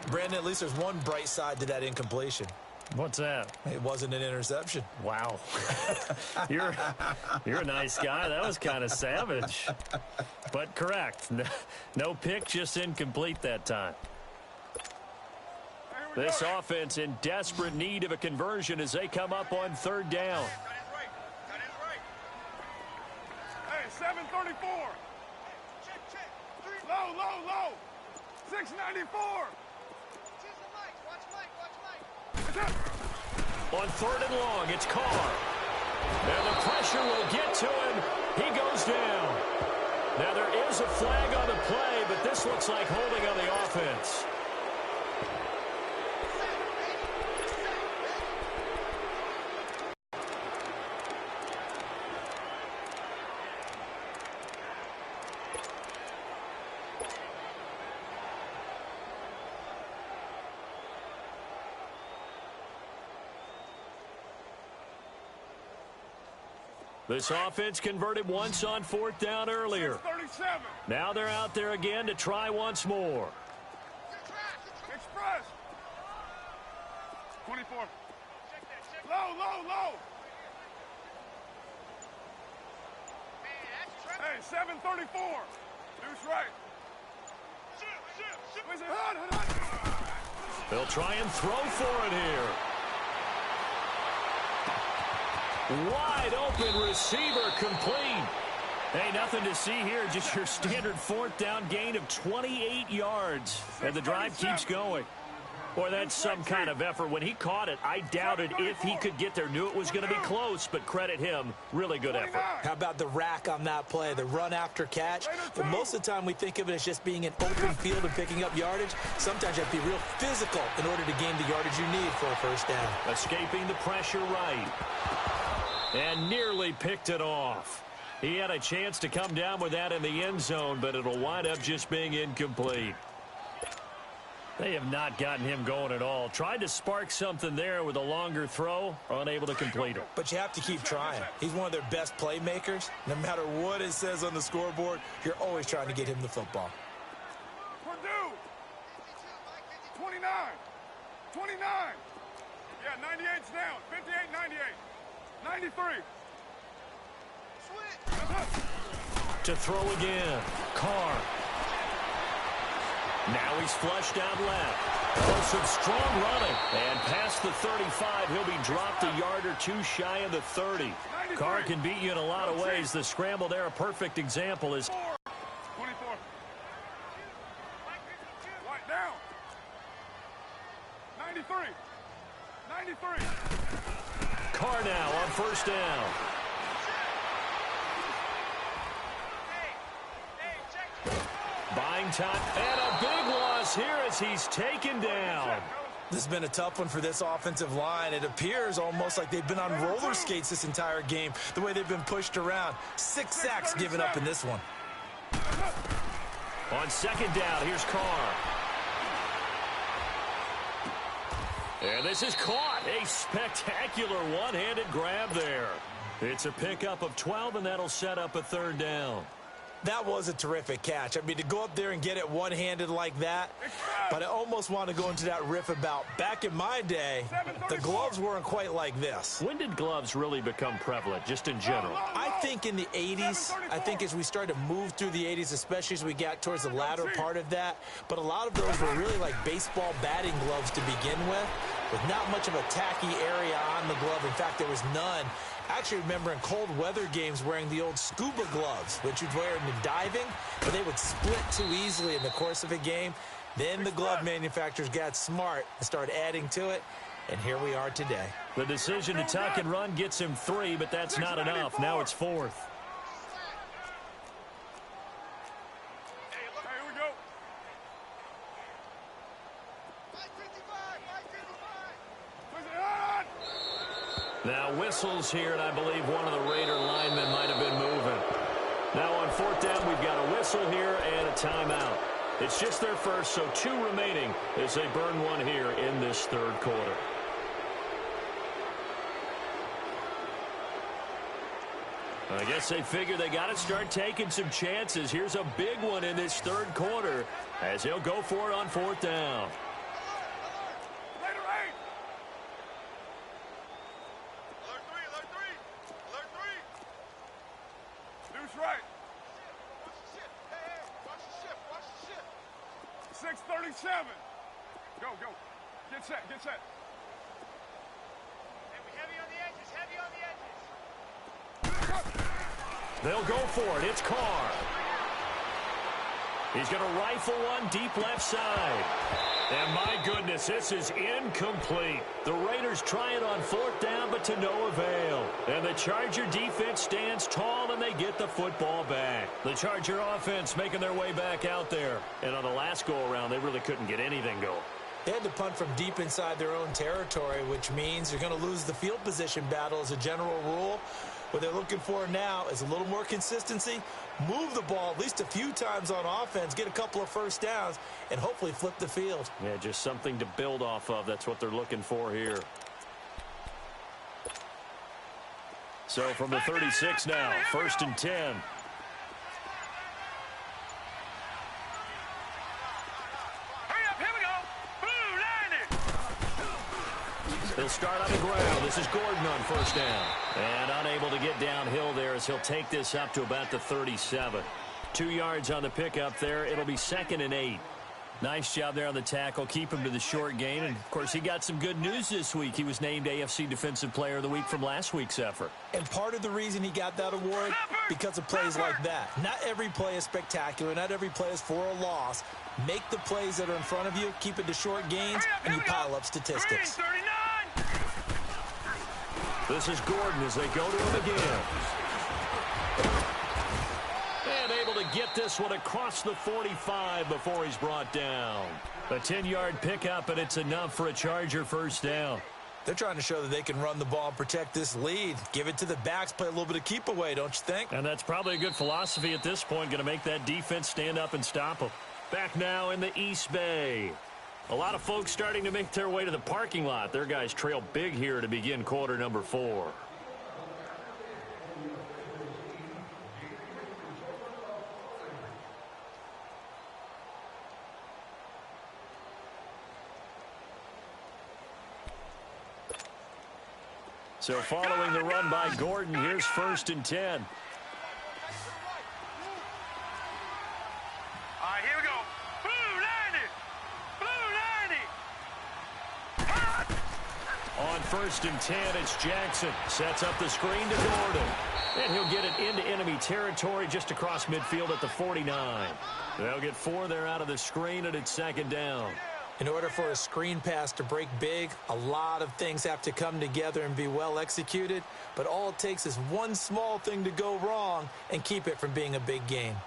Brandon, at least there's one bright side to that incompletion. What's that? It wasn't an interception. Wow. You're a nice guy. That was kind of savage. But correct. No pick, just incomplete that time. This offense in desperate need of a conversion as they come up on third down. Hey, 734. Low, low, low. 694. On third and long, it's Carr. And the pressure will get to him. He goes down. Now there is a flag on the play, but this looks like holding on the offense. This offense converted once on fourth down earlier. 37. Now they're out there again to try once more. Express. 24. Low, low, low. Hey, 734. Deuce right. Where's it? They'll try and throw for it here. Wide open receiver complete. Hey, nothing to see here. Just your standard fourth down gain of 28 yards. And the drive keeps going. Boy, that's some kind of effort. When he caught it, I doubted if he could get there. Knew it was going to be close, but credit him. Really good effort. How about the rack on that play, the run after catch? But most of the time we think of it as just being an open field and picking up yardage. Sometimes you have to be real physical in order to gain the yardage you need for a first down. Escaping the pressure right. And nearly picked it off. He had a chance to come down with that in the end zone, but it'll wind up just being incomplete. They have not gotten him going at all. Tried to spark something there with a longer throw, unable to complete it. But you have to keep trying. He's one of their best playmakers. No matter what it says on the scoreboard, you're always trying to get him the football. Purdue. 29. 29. Yeah, 98's down. 58, 98. 93. To throw again. Carr. Now he's flushed out left. Oh, some strong running. And past the 35, he'll be dropped a yard or two shy of the 30. Carr can beat you in a lot of ways. The scramble there, a perfect example is... 24. Right down. 93. 93. Carr now on first down. Buying time. And a big loss here as he's taken down. This has been a tough one for this offensive line. It appears almost like they've been on roller skates this entire game, the way they've been pushed around. 6 sacks given up in this one. On second down, here's Carr. And this is caught. A spectacular one-handed grab there. It's a pickup of 12, and that'll set up a third down. That was a terrific catch. I mean, to go up there and get it one-handed like that, but I almost want to go into that riff about back in my day, the gloves weren't quite like this. When did gloves really become prevalent, just in general? I think in the 80s. I think as we started to move through the 80s, especially as we got towards the latter part of that, but a lot of those were really like baseball batting gloves to begin with not much of a tacky area on the glove. In fact, there was none. I actually remember in cold weather games wearing the old scuba gloves, which you'd wear in diving, but they would split too easily in the course of a game. Then the glove manufacturers got smart and started adding to it, and here we are today. The decision to tuck and run gets him 3, but that's not enough. Now it's 4th. Now whistles here, and I believe one of the Raider linemen might have been moving. Now on fourth down, we've got a whistle here and a timeout. It's just their first, so 2 remaining as they burn one here in this third quarter. I guess they figure they got to start taking some chances. Here's a big one in this third quarter as he'll go for it on fourth down. Deuce right. 6:37. Go. Get set. Heavy on the edges. They'll go for it. It's Carr. He's going to rifle one deep left side. And my goodness, this is incomplete. The Raiders try it on fourth down, but to no avail. And the Charger defense stands tall, and they get the football back. The Charger offense making their way back out there. And on the last go-around, they really couldn't get anything going. They had to punt from deep inside their own territory, which means you're going to lose the field position battle as a general rule. What they're looking for now is a little more consistency, move the ball at least a few times on offense, get a couple of first downs, and hopefully flip the field. Yeah, just something to build off of. That's what they're looking for here. So from the 36 now, 1st and 10. He'll start on the ground. This is Gordon on first down. And unable to get downhill there as he'll take this up to about the 37. 2 yards on the pickup there. It'll be 2nd and 8. Nice job there on the tackle. Keep him to the short gain. And, of course, he got some good news this week. He was named AFC Defensive Player of the Week from last week's effort. And part of the reason he got that award, because of plays like that. Not every play is spectacular. Not every play is for a loss. Make the plays that are in front of you, keep it to short gains, and you pile up statistics. This is Gordon as they go to him again. And able to get this one across the 45 before he's brought down. A 10-yard pickup, and it's enough for a Charger first down. They're trying to show that they can run the ball and protect this lead. Give it to the backs, play a little bit of keep away, don't you think? And that's probably a good philosophy at this point, going to make that defense stand up and stop them. Back now in the East Bay. A lot of folks starting to make their way to the parking lot. Their guys trail big here to begin quarter number 4. So following the run by Gordon, here's 1st and 10. On 1st and 10, it's Jackson. Sets up the screen to Gordon. And he'll get it into enemy territory just across midfield at the 49. They'll get 4 there out of the screen, and it's 2nd down. In order for a screen pass to break big, a lot of things have to come together and be well executed. But all it takes is one small thing to go wrong and keep it from being a big game.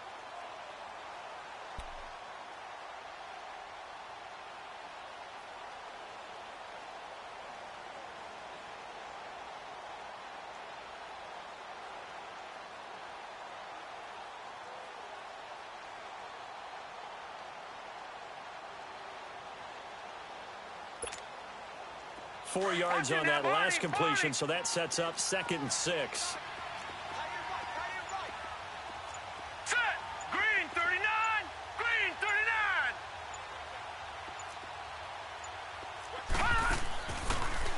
Four yards on that last completion, so that sets up 2nd and 6. Set! Green 39! Green 39!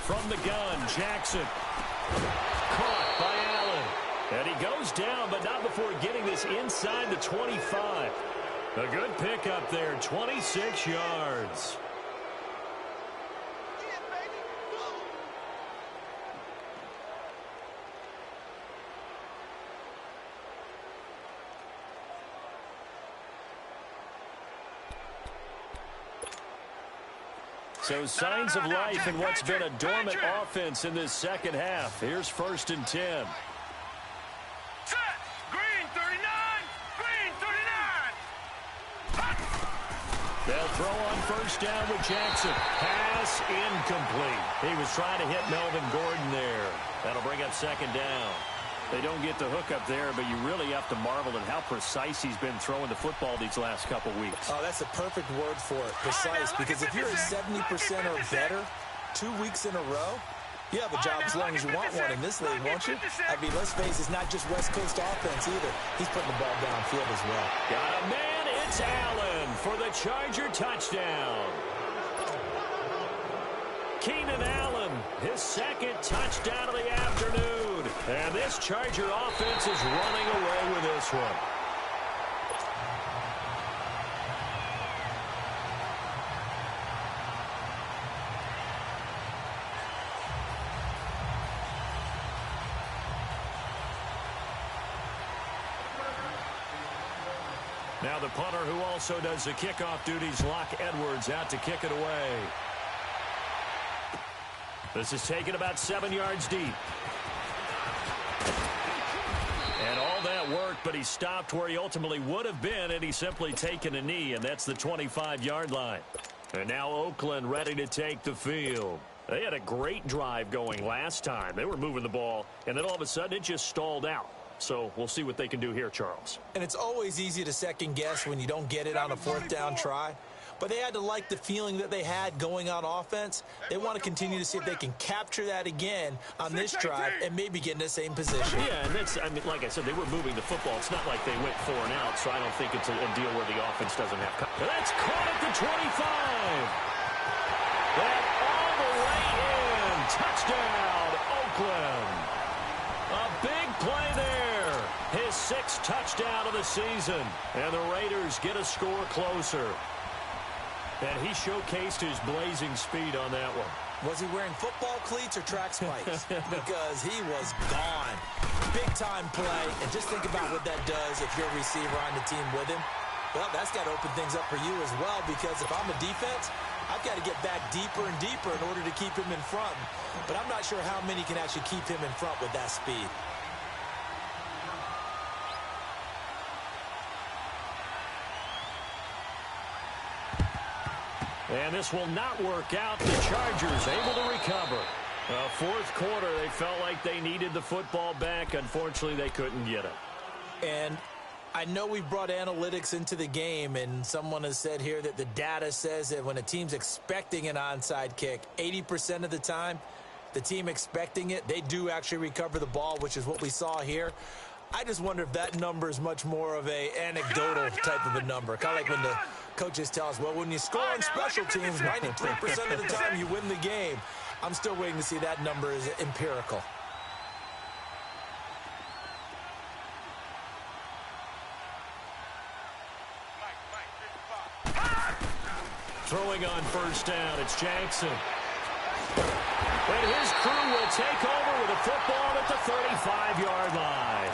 From the gun, Jackson. Caught by Allen. And he goes down, but not before getting this inside the 25. A good pickup there, 26 yards. So signs of life in what's been a dormant offense in this second half. Here's 1st and 10. Set! Green 39! Green 39! They'll throw on first down with Jackson. Pass incomplete. He was trying to hit Melvin Gordon there. That'll bring up 2nd down. They don't get the hook up there, but you really have to marvel at how precise he's been throwing the football these last couple weeks. Oh, that's a perfect word for it, precise, because if you're at 70% or better 2 weeks in a row, you have a job as long as you want one in this league, won't you? I mean, let's face it, it's not just West Coast offense either. He's putting the ball downfield as well. Got a man, it's Allen for the Charger touchdown. Keenan Allen, his second touchdown of the afternoon. And this Charger offense is running away with this one. Now the punter who also does the kickoff duties, Locke Edwards, out to kick it away. This is taken about 7 yards deep. And all that worked, but he stopped where he ultimately would have been, and he's simply taken a knee, and that's the 25-yard line. And now Oakland ready to take the field. They had a great drive going last time. They were moving the ball, and then all of a sudden it just stalled out. So we'll see what they can do here, Charles. And it's always easy to second guess when you don't get it on a fourth down try. But they had to like the feeling that they had going on offense. They want to continue to see if they can capture that again on this drive and maybe get in the same position. Yeah, and that's, I mean, like I said, they were moving the football. It's not like they went 4 and out, so I don't think it's a deal where the offense doesn't have coverage. That's caught at the 25. That all the way in. Touchdown, Oakland. A big play there. His 6th touchdown of the season. And the Raiders get a score closer. And he showcased his blazing speed on that one. Was he wearing football cleats or track spikes? Because he was gone. Big-time play. And just think about what that does if you're a receiver on the team with him. Well, that's got to open things up for you as well, because if I'm a defense, I've got to get back deeper and deeper in order to keep him in front. But I'm not sure how many can actually keep him in front with that speed. And this will not work out. The Chargers able to recover. Fourth quarter, they felt like they needed the football back. Unfortunately, they couldn't get it. And I know we've brought analytics into the game, and someone has said here that the data says that when a team's expecting an onside kick, 80% of the time, the team expecting it, they do actually recover the ball, which is what we saw here. I just wonder if that number is much more of a anecdotal type of a number. Kind of like when the coaches tell us, well, when you score on special teams, 93% of the time you win the game. I'm still waiting to see that number is empirical. Throwing on first down, it's Jackson. And his crew will take over with a football at the 35-yard line.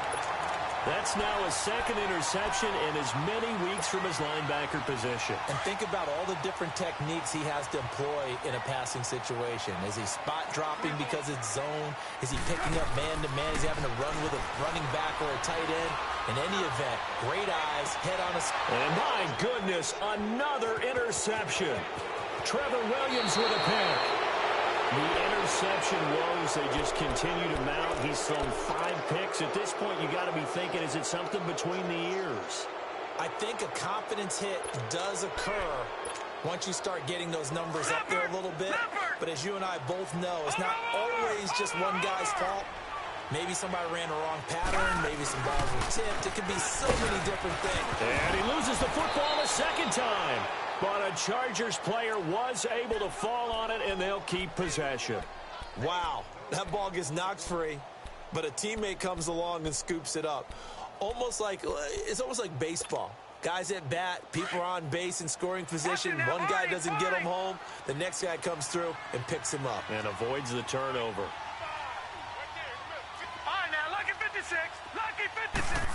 That's now his 2nd interception in as many weeks from his linebacker position. And think about all the different techniques he has to employ in a passing situation. Is he spot dropping because it's zone? Is he picking up man-to-man? Is he having to run with a running back or a tight end? In any event, great eyes, head on a... And my goodness, another interception. Trevor Williams with a pick. The interception woes, they just continue to mount. He's thrown 5 picks. At this point, you got to be thinking, is it something between the ears? I think a confidence hit does occur once you start getting those numbers up there a little bit. But as you and I both know, it's not always just one guy's fault. Maybe somebody ran a wrong pattern. Maybe some balls were tipped. It could be so many different things. And he loses the football a 2nd time. But a Chargers player was able to fall on it, and they'll keep possession. Wow, that ball gets knocked free, but a teammate comes along and scoops it up. It's almost like baseball. Guys at bat, people are on base in scoring position. One guy doesn't get him home. The next guy comes through and picks him up. And avoids the turnover. All right, now, lucky 56. Lucky 56.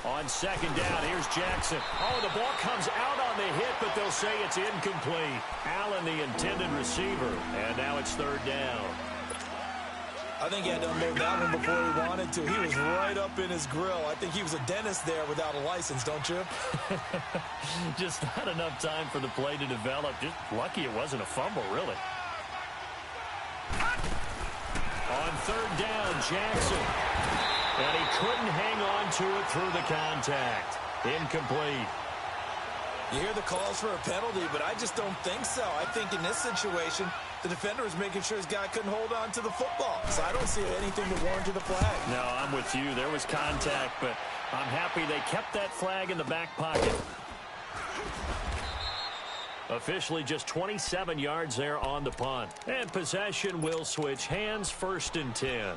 On 2nd down, here's Jackson. Oh, the ball comes out on the hit, but they'll say it's incomplete. Allen, the intended receiver, and now it's 3rd down. I think he had to unload that one before he wanted to. He was right up in his grill. I think he was a dentist there without a license, don't you? Just not enough time for the play to develop. Just lucky it wasn't a fumble, really. On 3rd down, Jackson. And he couldn't hang on to it through the contact. Incomplete. You hear the calls for a penalty, but I just don't think so. I think in this situation, the defender was making sure his guy couldn't hold on to the football. So I don't see anything to warrant the flag. No, I'm with you. There was contact, but I'm happy they kept that flag in the back pocket. Officially just 27 yards there on the punt. And possession will switch hands, 1st and 10.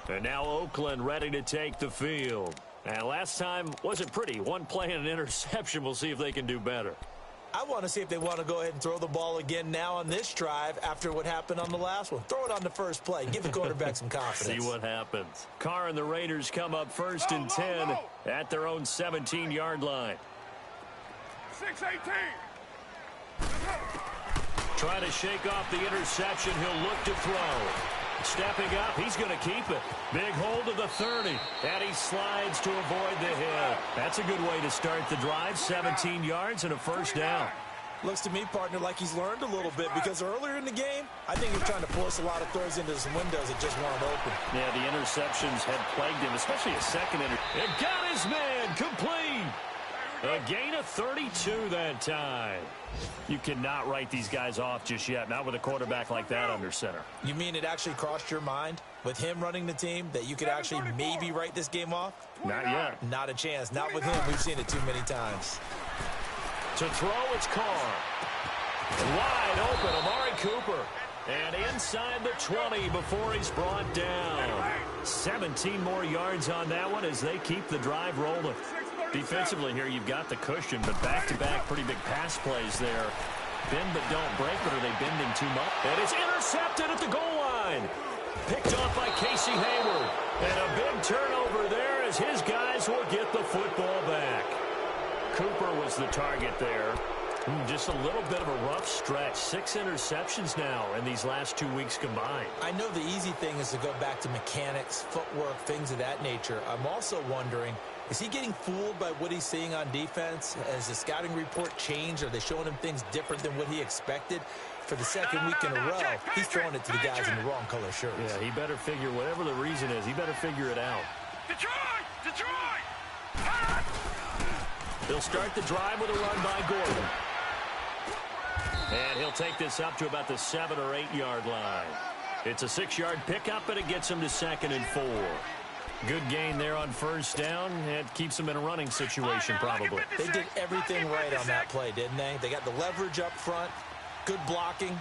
And now Oakland ready to take the field. And last time wasn't pretty. One play and an interception. We'll see if they can do better. I want to see if they want to go ahead and throw the ball again now on this drive after what happened on the last one. Throw it on the first play. Give the quarterback some confidence. See what happens. Carr and the Raiders come up 1st and 10 at their own 17-yard line. 6-18. Trying to shake off the interception. He'll look to throw. Stepping up, he's going to keep it. Big hold of the 30, and he slides to avoid the hit. That's a good way to start the drive. 17 yards and a 1st down. Looks to me, partner, like he's learned a little bit because earlier in the game, I think he was trying to force a lot of throws into some windows that just weren't open. Yeah, the interceptions had plagued him, especially a second interception. It got his man complete. A gain of 32 that time. You cannot write these guys off just yet, not with a quarterback like that under center. You mean it actually crossed your mind with him running the team that you could actually maybe write this game off? Not yet. Not a chance. Not with him. We've seen it too many times. To throw, it's Carr. Wide open, Amari Cooper. And inside the 20 before he's brought down. 17 more yards on that one as they keep the drive rolling. Defensively here, you've got the cushion, but back-to-back pretty big pass plays there. Bend but don't break, but are they bending too much? And it's intercepted at the goal line. Picked off by Casey Hayward. And a big turnover there as his guys will get the football back. Cooper was the target there. Just a little bit of a rough stretch. 6 interceptions now in these last 2 weeks combined. I know the easy thing is to go back to mechanics, footwork, things of that nature. I'm also wondering, is he getting fooled by what he's seeing on defense? Has the scouting report changed? Are they showing him things different than what he expected? For the second week in a row, he's throwing it to the guys in the wrong color shirts. Yeah, he better figure, whatever the reason is, he better figure it out. Detroit! Detroit! He'll start the drive with a run by Gordon. And he'll take this up to about the 7 or 8 yard line. It's a 6-yard pickup, and it gets him to 2nd and 4. Good gain there on 1st down. It keeps them in a running situation, probably. They did everything right on that play, didn't they? They got the leverage up front, good blocking,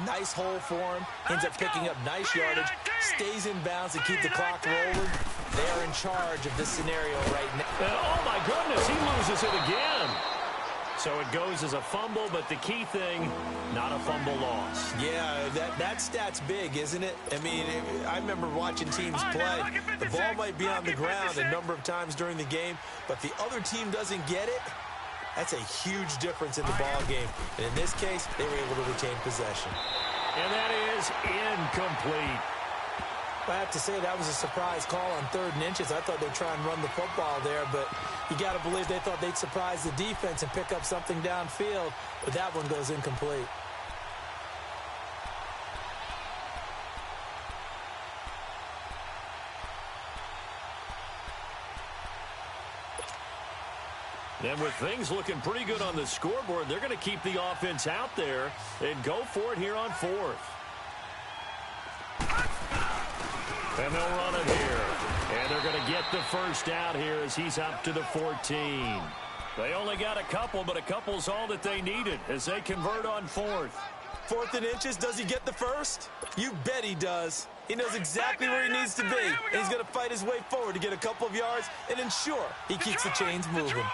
nice hole for him, ends up picking up nice yardage, stays in bounds to keep the clock rolling. They are in charge of this scenario right now. And oh, my goodness, he loses it again. So it goes as a fumble, but the key thing, not a fumble loss. Yeah, that stat's big, isn't it? I mean, I remember watching teams play. The ball might be on the ground a number of times during the game, but the other team doesn't get it. That's a huge difference in the ball game. And in this case, they were able to retain possession. And that is incomplete. I have to say that was a surprise call on 3rd and inches. I thought they'd try and run the football there, but you got to believe they thought they'd surprise the defense and pick up something downfield, but that one goes incomplete. And with things looking pretty good on the scoreboard, they're going to keep the offense out there and go for it here on 4th. And they'll run it here. And they're going to get the 1st down here as he's up to the 14. They only got a couple, but a couple's all that they needed as they convert on 4th. 4th and inches, does he get the 1st? You bet he does. He knows exactly where he needs to be. And he's going to fight his way forward to get a couple of yards and ensure he keeps the chains moving.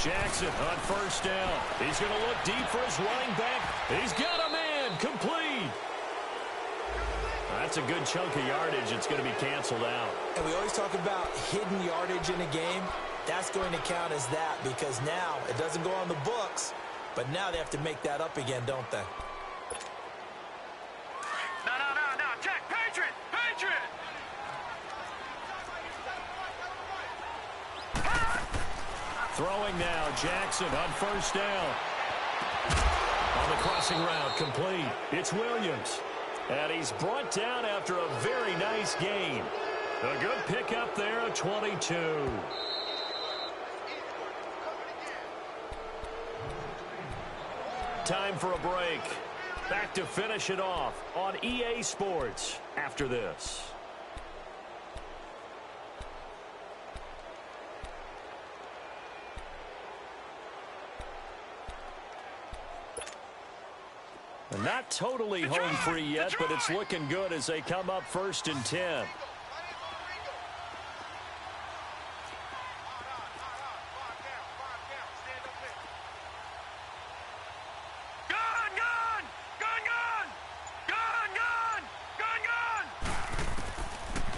Jackson on 1st down. He's going to look deep for his running back. He's got a man complete. That's a good chunk of yardage. It's going to be canceled out. And we always talk about hidden yardage in a game. That's going to count as that because now it doesn't go on the books, but now they have to make that up again, don't they? No. Jack, Patriot! Patriot! Throwing now, Jackson on 1st down. On the crossing route complete. It's Williams. And he's brought down after a very nice gain. A good pickup there of 22. Time for a break. Back to finish it off on EA Sports after this. Not totally home free yet, but it's looking good as they come up 1st and 10.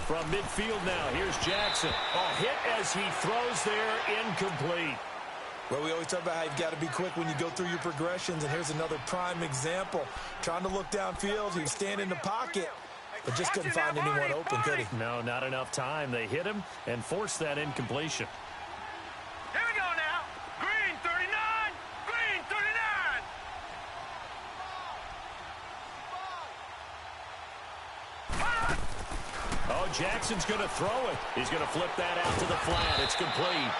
From midfield now, here's Jackson. A hit as he throws there, incomplete. Well, we always talk about how you've got to be quick when you go through your progressions, and here's another prime example. Trying to look downfield, he was standing in the pocket, but just couldn't find anyone open, could he? No, not enough time. They hit him and forced that incompletion. Here we go now. Green 39. Green 39. Oh, Jackson's going to throw it. He's going to flip that out to the flat. It's complete.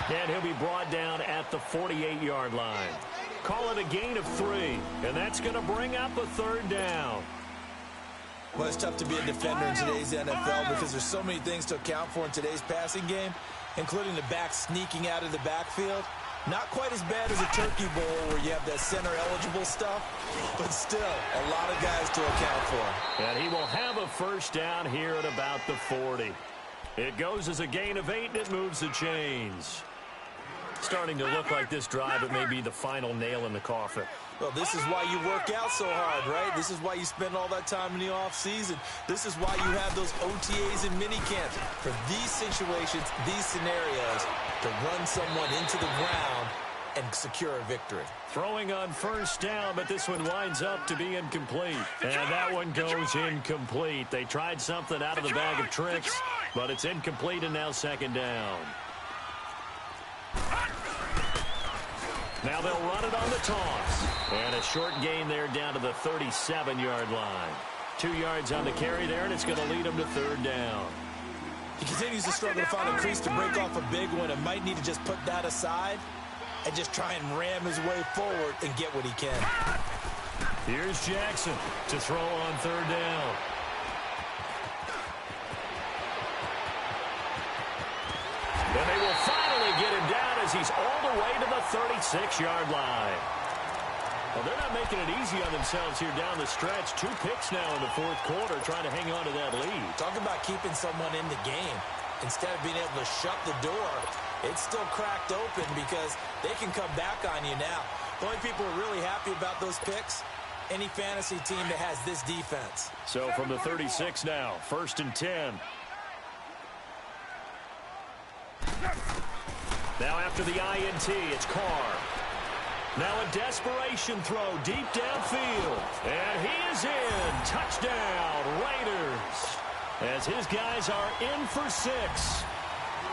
And he'll be brought down at the 48-yard line. Call it a gain of 3, and that's going to bring up a 3rd down. Well, it's tough to be a defender in today's NFL because there's so many things to account for in today's passing game, including the back sneaking out of the backfield. Not quite as bad as a turkey bowl where you have that center-eligible stuff, but still a lot of guys to account for. And he will have a 1st down here at about the 40. It goes as a gain of 8, and it moves the chains. Starting to look like this drive, it may be the final nail in the coffin. Well, this is why you work out so hard, right? This is why you spend all that time in the offseason. This is why you have those OTAs and minicamps. For these situations, these scenarios, to run someone into the ground and secure a victory. Throwing on 1st down, but this one winds up to be incomplete. And that one goes incomplete. They tried something out of the bag of tricks, but it's incomplete and now 2nd down. Now they'll run it on the toss. And a short gain there down to the 37-yard line. 2 yards on the carry there, and it's going to lead them to 3rd down. He continues to struggle to find a crease to break off a big one and might need to just put that aside and just try and ram his way forward and get what he can. Here's Jackson to throw on 3rd down. And they will finally get him down as he's all the way to the 36-yard line. Well, they're not making it easy on themselves here down the stretch. 2 picks now in the 4th quarter trying to hang on to that lead. Talk about keeping someone in the game. Instead of being able to shut the door, it's still cracked open because they can come back on you now. The only people who are really happy about those picks, any fantasy team that has this defense. So from the 36 now, 1st and 10. Now after the INT, it's Carr. Now a desperation throw deep downfield. And he is in. Touchdown, Raiders. As his guys are in for 6.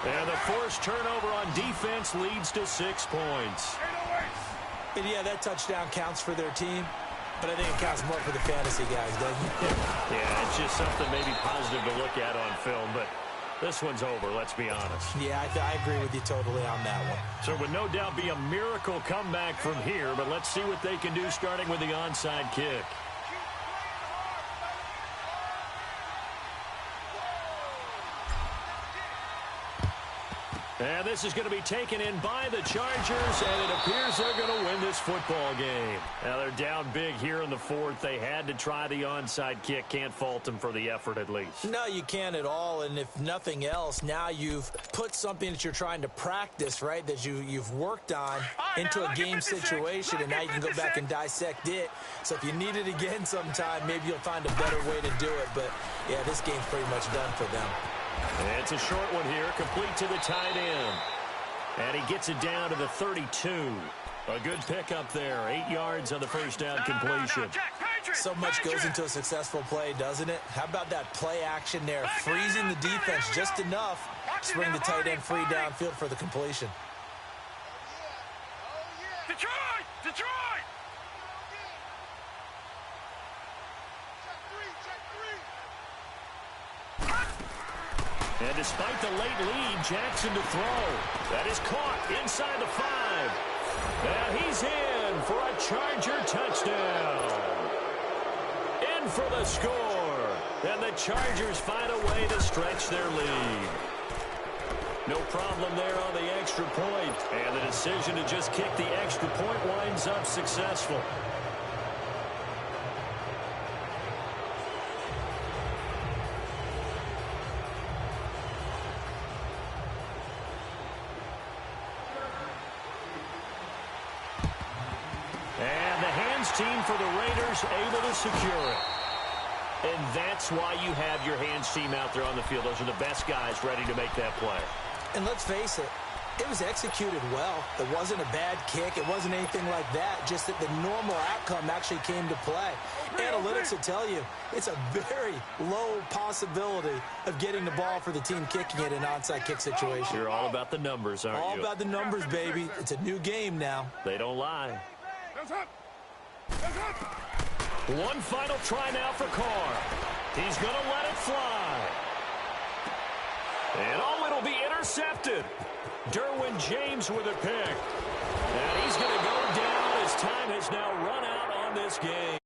And the forced turnover on defense leads to 6 points. And yeah, that touchdown counts for their team. But I think it counts more for the fantasy guys, doesn't it? Yeah, it's just something maybe positive to look at on film. But this one's over, let's be honest. Yeah, I agree with you totally on that one. So it would no doubt be a miracle comeback from here, but let's see what they can do starting with the onside kick. And this is going to be taken in by the Chargers, and it appears they're going to win this football game. Now, they're down big here in the 4th. They had to try the onside kick. Can't fault them for the effort, at least. No, you can't at all, and if nothing else, now you've put something that you're trying to practice, right, that you've worked on into a game situation, and now you can go back and dissect it. So if you need it again sometime, maybe you'll find a better way to do it. But, yeah, this game's pretty much done for them. It's a short one here, complete to the tight end. And he gets it down to the 32. A good pickup there, 8 yards on the first down completion. So much goes into a successful play, doesn't it? How about that play action there, freezing the defense just enough to bring the tight end free downfield for the completion. Detroit! Detroit! And despite the late lead, Jackson to throw. That is caught inside the 5. And he's in for a Charger touchdown. In for the score. And the Chargers find a way to stretch their lead. No problem there on the extra point. And the decision to just kick the extra point winds up successful. And the hands team for the Raiders able to secure it. And that's why you have your hands team out there on the field. Those are the best guys ready to make that play. And let's face it, it was executed well. It wasn't a bad kick. It wasn't anything like that. Just that the normal outcome actually came to play. Analytics will tell you it's a very low possibility of getting the ball for the team kicking it in an onside kick situation. You're all about the numbers, aren't you? All about the numbers, baby. It's a new game now. They don't lie. One final try now for Carr. He's going to let it fly. And oh, it'll be intercepted. Derwin James with a pick. And he's going to go down as time has now run out on this game.